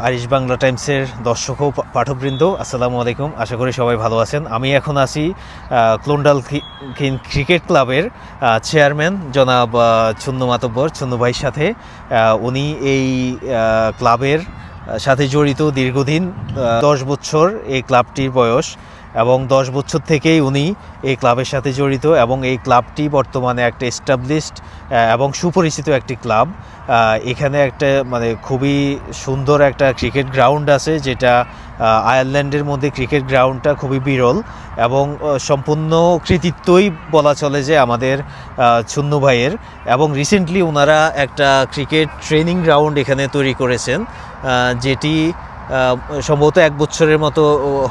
আরিশ বাংলা টাইমসের দর্শক ও পাঠকবৃন্দ, আসসালামু আলাইকুম। আশা করি সবাই ভালো আছেন। আমি এখন আছি ক্লোন্ডাল ক্রিকেট ক্লাবের চেয়ারম্যান জনাব চুন্নু মাতব্বর, চুন্নু ভাইয়ের সাথে। উনি এই ক্লাবের সাথে জড়িত দীর্ঘদিন, 10 বছর এই ক্লাবটির বয়স, এবং 10 বছর থেকেই উনি এই ক্লাবের সাথে জড়িত, এবং এই ক্লাবটি বর্তমানে একটা এস্টাবলিশড এবং সুপরিচিত একটি ক্লাব। এখানে একটা খুবই সুন্দর একটা ক্রিকেট গ্রাউন্ড আছে, যেটা আয়ারল্যান্ডের মধ্যে ক্রিকেট গ্রাউন্ডটা খুবই বিরল, এবং সম্পূর্ণ কৃতিত্বই বলা চলে যে আমাদের চুন্নু ভাইয়ের। এবং রিসেন্টলি ওনারা একটা ক্রিকেট ট্রেনিং গ্রাউন্ড এখানে তৈরি করেছেন, যেটি সম্ভবত 1 বছরের মতো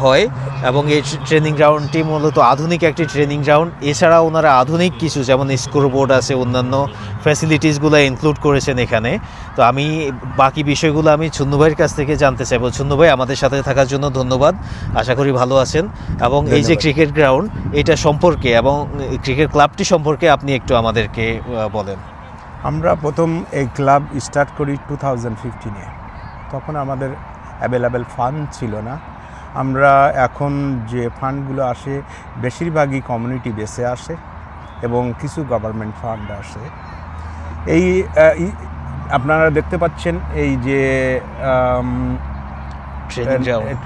হয়, এবং এই ট্রেনিং গ্রাউন্ডটি মূলত আধুনিক একটি ট্রেনিং গ্রাউন্ড। এছাড়া ওনারা আধুনিক কিছু, যেমন স্কোরবোর্ড আছে, অন্যান্য ফ্যাসিলিটিসগুলো ইনক্লুড করেছেন এখানে। তো আমি বাকি বিষয়গুলো আমি চুন্নু ভাইয়ের কাছ থেকে জানতে চাইবো। চুন্নু ভাই, আমাদের সাথে থাকার জন্য ধন্যবাদ। আশা করি ভালো আছেন। এবং এই যে ক্রিকেট গ্রাউন্ড, এটা সম্পর্কে এবং ক্রিকেট ক্লাবটি সম্পর্কে আপনি একটু আমাদেরকে বলেন। আমরা প্রথম এই ক্লাব স্টার্ট করি 2015-এ। তখন আমাদের অ্যাভেলেবেল ফান্ড ছিল না। আমরা এখন যে ফান্ডগুলো আসে বেশিরভাগই কমিউনিটি বেসে আসে, এবং কিছু গভর্নমেন্ট ফান্ড আসে। এই আপনারা দেখতে পাচ্ছেন এই যে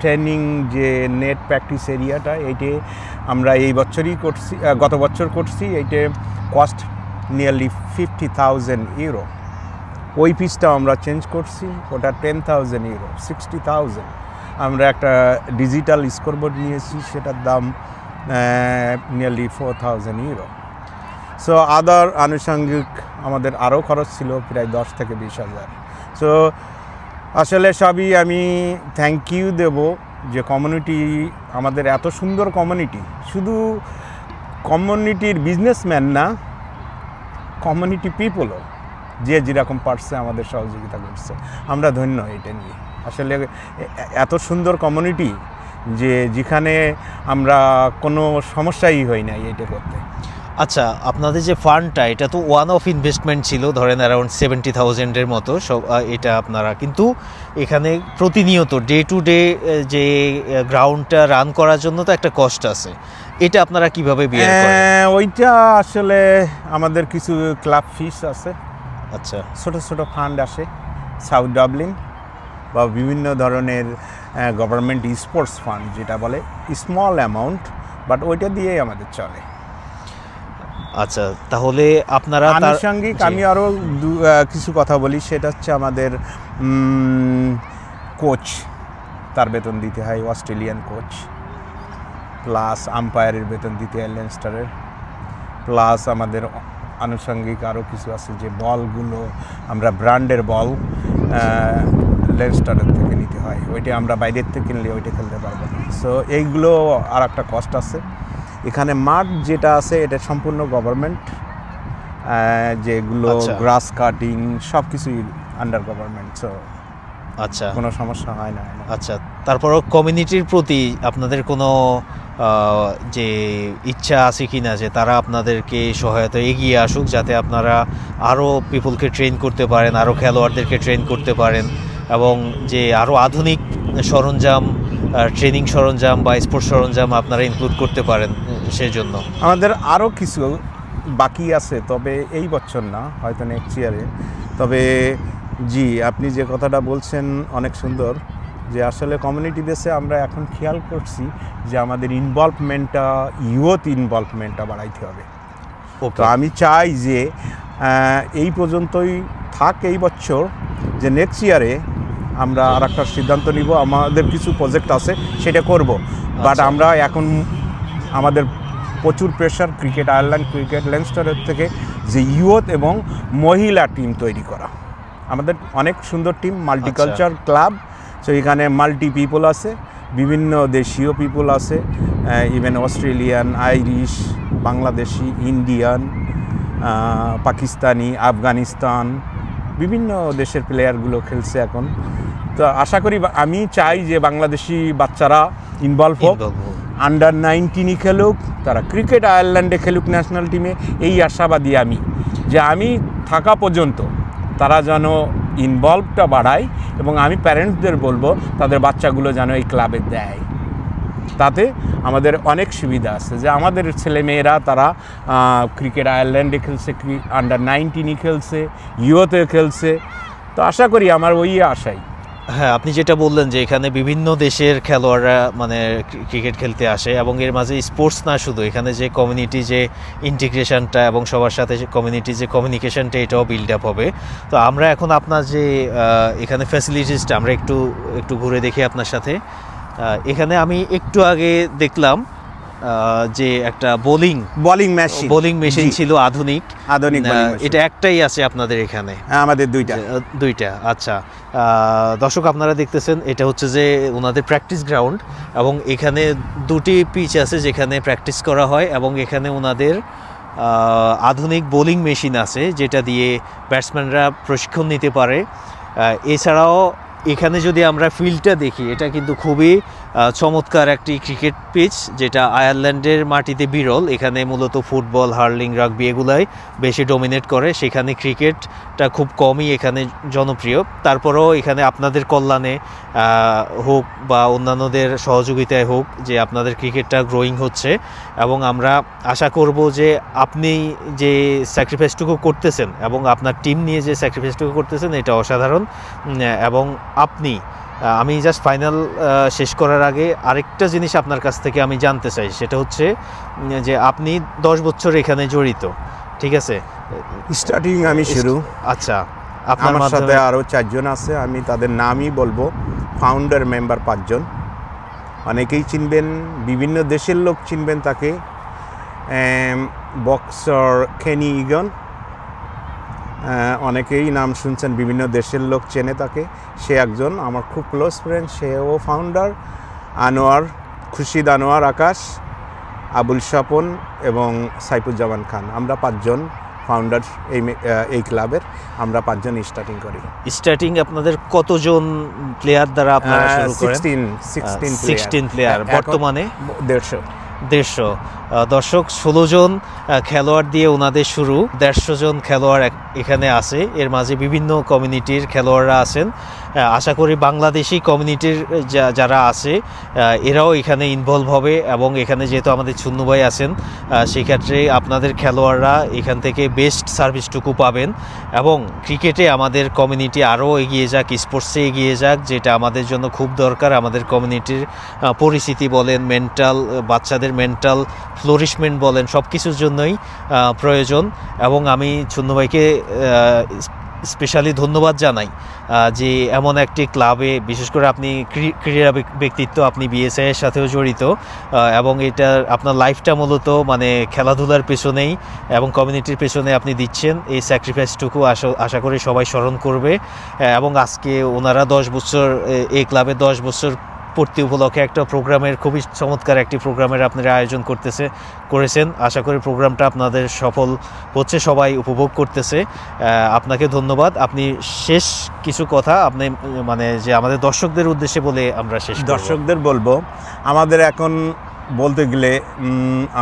ট্রেনিং যে নেট প্র্যাকটিস এরিয়াটা, এইটে আমরা এই বছরই করছি, গত বছর করছি। এইটে কস্ট নিয়ারলি 50,000 ইউরো। ওই পিসটা আমরা চেঞ্জ করছি, ওটা 10,000 ইউরো, 60,000। আমরা একটা ডিজিটাল স্কোরবোর্ড নিয়েছি, সেটার দাম নিয়ারলি 4,000 ইউরো। সো আদার আনুষঙ্গিক আমাদের আরও খরচ ছিল প্রায় 10 থেকে 20,000। সো আসলে সবই আমি থ্যাংক ইউ দেব যে কমিউনিটি, আমাদের এত সুন্দর কমিউনিটি, শুধু কমিউনিটির বিজনেসম্যান না, কমিউনিটি পিপলও যে যেরকম পারছে আমাদের সহযোগিতা করছে। আমরা ধন্য এটা নিয়ে। আসলে এত সুন্দর কমিউনিটি যে যেখানে আমরা কোনো সমস্যাই হয় না এটা করতে। আচ্ছা, আপনাদের যে ফান্ডটা, এটা তো ওয়ান অফ ইনভেস্টমেন্ট ছিল, ধরেন অ্যারাউন্ড 70,000-এর মতো সব। এটা আপনারা কিন্তু এখানে প্রতিনিয়ত ডে টু ডে যে গ্রাউন্ডটা রান করার জন্য তো একটা কস্ট আছে, এটা আপনারা কিভাবে বিয়ার করেন? ওইটা আসলে আমাদের কিছু ক্লাব ফিস আছে। আচ্ছা, ছোট ছোট ফান্ড আসে সাউথ ডাবলিন বা বিভিন্ন ধরনের গভর্নমেন্ট স্পোর্টস ফান্ড, যেটা বলে স্মল অ্যামাউন্ট, বাট ওইটা দিয়েই আমাদের চলে। আচ্ছা, তাহলে আপনারা আনুষঙ্গিক আমি আরও কিছু কথা বলি। সেটা হচ্ছে আমাদের কোচ, তার বেতন দিতে হয়, অস্ট্রেলিয়ান কোচ, প্লাস আম্পায়ারের বেতন দিতে হয় লেনস্টারের, প্লাস আমাদের আনুষঙ্গিক আরও কিছু আছে, যে বলগুলো আমরা ব্র্যান্ডের বল লেনস্টারের থেকে নিতে হয়, ওইটা আমরা বাইরের থেকে কিনলে ওইটা খেলতে পারবো না। সো এইগুলো আর একটা কস্ট আছে। এখানে মাঠ যেটা আছে এটা সম্পূর্ণ গভর্নমেন্ট, যেগুলো গ্রাস কাটিং সব কিছুই আন্ডার গভর্নমেন্ট। সো আচ্ছা, কোনো সমস্যা হয় না। আচ্ছা, তারপরও কমিউনিটির প্রতি আপনাদের কোনো যে ইচ্ছা আছে কি না, যে তারা আপনাদেরকে সহায়তা এগিয়ে আসুক, যাতে আপনারা আরও পিপলকে ট্রেন করতে পারেন, আরও খেলোয়াড়দেরকে ট্রেন করতে পারেন, এবং যে আরও আধুনিক সরঞ্জাম, ট্রেনিং সরঞ্জাম বা স্পোর্টস সরঞ্জাম আপনারা ইনক্লুড করতে পারেন? সেজন্য আমাদের আরও কিছু বাকি আছে, তবে এই বছর না, হয়তো নেক্সট ইয়ারে। তবে জি, আপনি যে কথাটা বলছেন অনেক সুন্দর, যে আসলে কমিউনিটি বেসে আমরা এখন খেয়াল করছি যে আমাদের ইনভলভমেন্টটা, ইউথ ইনভলভমেন্টটা বাড়াইতে হবে। তো আমি চাই যে এই পর্যন্তই থাক এই বছর, যে নেক্সট ইয়ারে আমরা আর একটা সিদ্ধান্ত নিব। আমাদের কিছু প্রজেক্ট আছে, সেটা করব, বাট আমরা এখন আমাদের প্রচুর প্রেশার ক্রিকেট আয়ারল্যান্ড, ক্রিকেট লেনস্টারের থেকে, যে ইউথ এবং মহিলা টিম তৈরি করা। আমাদের অনেক সুন্দর টিম, মাল্টিকালচার ক্লাব। সো এখানে মাল্টি পিপল আছে, বিভিন্ন দেশীয় পিপল আছে, even Australian, Irish, Bangladeshi, Indian, Pakistani, Afghanistan, বিভিন্ন দেশের প্লেয়ারগুলো খেলছে এখন। তো আশা করি, আমি চাই যে বাংলাদেশি বাচ্চারা ইনভলভ হোক, আন্ডার 19 খেলুক, তারা ক্রিকেট আয়ারল্যান্ডে খেলুক ন্যাশনাল টিমে। এই আশাবাদী আমি, যে আমি থাকা পর্যন্ত তারা যেন ইনভলভটা বাড়াই এবং আমি প্যারেন্টসদের বলবো তাদের বাচ্চাগুলো যেন এই ক্লাবে দেয়। তাতে আমাদের অনেক সুবিধা আছে যে আমাদের ছেলেমেয়েরা তারা ক্রিকেট আয়ারল্যান্ডে খেলছে, আন্ডার-19 খেলছে, ইউতে খেলছে। তো আশা করি আমার ওই আশাই। হ্যাঁ, আপনি যেটা বললেন যে এখানে বিভিন্ন দেশের খেলোয়াড়রা মানে ক্রিকেট খেলতে আসে এবং এর মাঝে স্পোর্টস না শুধু, এখানে যে কমিউনিটি যে ইন্টিগ্রেশনটা এবং সবার সাথে যে কমিউনিটি যে কমিউনিকেশনটা এটাও বিল্ড আপ হবে। তো আমরা এখন আপনার যে এখানে ফ্যাসিলিটিসটা আমরা একটু ঘুরে দেখি আপনার সাথে। এখানে আমি একটু আগে দেখলাম যে একটা বোলিং মেশিন ছিল আধুনিক। এটা একটাই আছে আপনাদের এখানে? আমাদের দুইটা। আচ্ছা, দর্শক আপনারা দেখতেছেন এটা হচ্ছে যে ওনাদের প্র্যাকটিস গ্রাউন্ড এবং এখানে দুটি পিচ আছে যেখানে প্র্যাকটিস করা হয় এবং এখানে ওনাদের আধুনিক বোলিং মেশিন আছে যেটা দিয়ে ব্যাটসম্যানরা প্রশিক্ষণ নিতে পারে। এছাড়াও এখানে যদি আমরা ফিল্ডটা দেখি, এটা কিন্তু খুবই চমৎকার একটি ক্রিকেট পিচ, যেটা আয়ারল্যান্ডের মাটিতে বিরল। এখানে মূলত ফুটবল, হার্লিং, রাগবি এগুলাই বেশি ডমিনেট করে, সেখানে ক্রিকেটটা খুব কমই এখানে জনপ্রিয়। তারপরেও এখানে আপনাদের কল্যাণে হোক বা অন্যান্যদের সহযোগিতায় হোক যে আপনাদের ক্রিকেটটা গ্রোয়িং হচ্ছে এবং আমরা আশা করব যে আপনি যে স্যাক্রিফাইসটুকু করতেছেন এবং আপনার টিম নিয়ে যে স্যাক্রিফাইসটুকু করতেছেন এটা অসাধারণ। এবং আমি জাস্ট ফাইনাল শেষ করার আগে আরেকটা জিনিস আপনার কাছ থেকে আমি জানতে চাই, সেটা হচ্ছে যে আপনি 10 বছর এখানে জড়িত, ঠিক আছে? স্টার্টিং আমি শুরু। আচ্ছা, আমার সাথে আরও 4 জন আছে, আমি তাদের নামই বলবো। ফাউন্ডার মেম্বার 5 জন, অনেকেই চিনবেন, বিভিন্ন দেশের লোক চিনবেন তাকে। বক্সার কেনি ইগন, অনেকেই নাম শুনছেন, বিভিন্ন দেশের লোক চেনে তাকে। সে একজন আমার খুব ক্লোজ ফ্রেন্ড, সেও ফাউন্ডার। খুরশিদ আনোয়ার আকাশ, আবুল স্বপন এবং সাইফুজ্জামান খান, আমরা 5 জন ফাউন্ডার এই ক্লাবের। আমরা 5 জন স্টার্টিং করি। স্টার্টিং আপনাদের কতজন প্লেয়ার দ্বারা আপনারা শুরু করেন? 16 প্লেয়ার, বর্তমানে 150। দর্শক, 16 জন খেলোয়াড় দিয়ে ওনাদের শুরু। 150 জন খেলোয়াড় এখানে আছে, এর মাঝে বিভিন্ন কমিউনিটির খেলোয়াড়রা আছেন। আশা করি বাংলাদেশি কমিউনিটির যারা আছে এরাও এখানে ইনভলভ হবে এবং এখানে যেহেতু আমাদের চুন্নু ভাই আছেন সেক্ষেত্রে আপনাদের খেলোয়াড়রা এখান থেকে বেস্ট সার্ভিসটুকু পাবেন এবং ক্রিকেটে আমাদের কমিউনিটি আরও এগিয়ে যাক, স্পোর্টসে এগিয়ে যাক, যেটা আমাদের জন্য খুব দরকার। আমাদের কমিউনিটির পরিস্থিতি বলেন, বাচ্চাদের মেন্টাল ফ্লোরিশমেন্ট বলেন, সব কিছুর জন্যই প্রয়োজন। এবং আমি চুন্নু ভাইকে স্পেশালি ধন্যবাদ জানাই যে এমন একটি ক্লাবে, বিশেষ করে আপনি ক্রীড়া ব্যক্তিত্ব, আপনি বিএসআই এর সাথেও জড়িত এবং এটা আপনার লাইফটা মূলত মানে খেলাধুলার পেছনেই এবং কমিউনিটির পেছনে আপনি দিচ্ছেন। এই স্যাক্রিফাইসটুকু আশা করি সবাই স্মরণ করবে এবং আজকে ওনারা 10 বছর এই ক্লাবে 10 বছর পূর্তি উপলক্ষে একটা প্রোগ্রামের, খুবই চমৎকার একটি প্রোগ্রামের আপনারা আয়োজন করেছেন। আশা করি প্রোগ্রামটা আপনাদের সফল হচ্ছে, সবাই উপভোগ করতেছে। আপনাকে ধন্যবাদ। আপনি শেষ কিছু কথা আপনি মানে যে আমাদের দর্শকদের উদ্দেশ্যে বলে আমরা শেষ করব। দর্শকদের বলবো, আমাদের এখন বলতে গেলে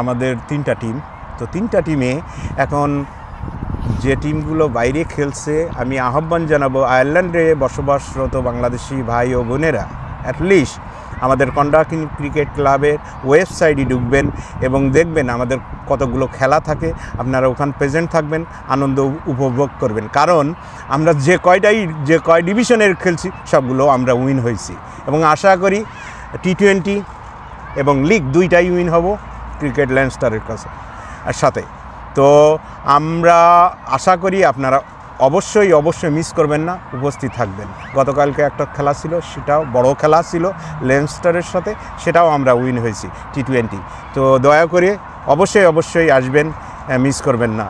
আমাদের 3টা টিম। তো 3টা টিমে এখন যে টিমগুলো বাইরে খেলছে, আমি আহ্বান জানাবো আয়ারল্যান্ডে বসবাসরত বাংলাদেশি ভাই ও বোনেরা অ্যাটলিস্ট আমাদের কন্ডাকিং ক্রিকেট ক্লাবের ওয়েবসাইটে ঢুকবেন এবং দেখবেন আমাদের কতগুলো খেলা থাকে। আপনারা ওখানে প্রেজেন্ট থাকবেন, আনন্দ উপভোগ করবেন। কারণ আমরা যে কয় ডিভিশনের খেলছি সবগুলো আমরা উইন হয়েছি এবং আশা করি T20 এবং লিগ 2টাই উইন হব ক্রিকেট ল্যান্ডস্টারের সাথে। তো আমরা আশা করি আপনারা অবশ্যই মিস করবেন না, উপস্থিত থাকবেন। গতকালকে একটা খেলা ছিল, সেটাও বড় খেলা ছিল ল্যান্ডস্টারের সাথে, সেটাও আমরা উইন হয়েছি T20। তো দয়া করে অবশ্যই আসবেন, মিস করবেন না।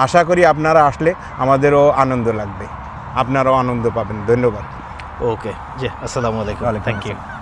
আশা করি আপনারা আসলে আমাদেরও আনন্দ লাগবে, আপনারাও আনন্দ পাবেন। ধন্যবাদ। ওকে জি, আসসালামু আলাইকুম, থ্যাংক ইউ।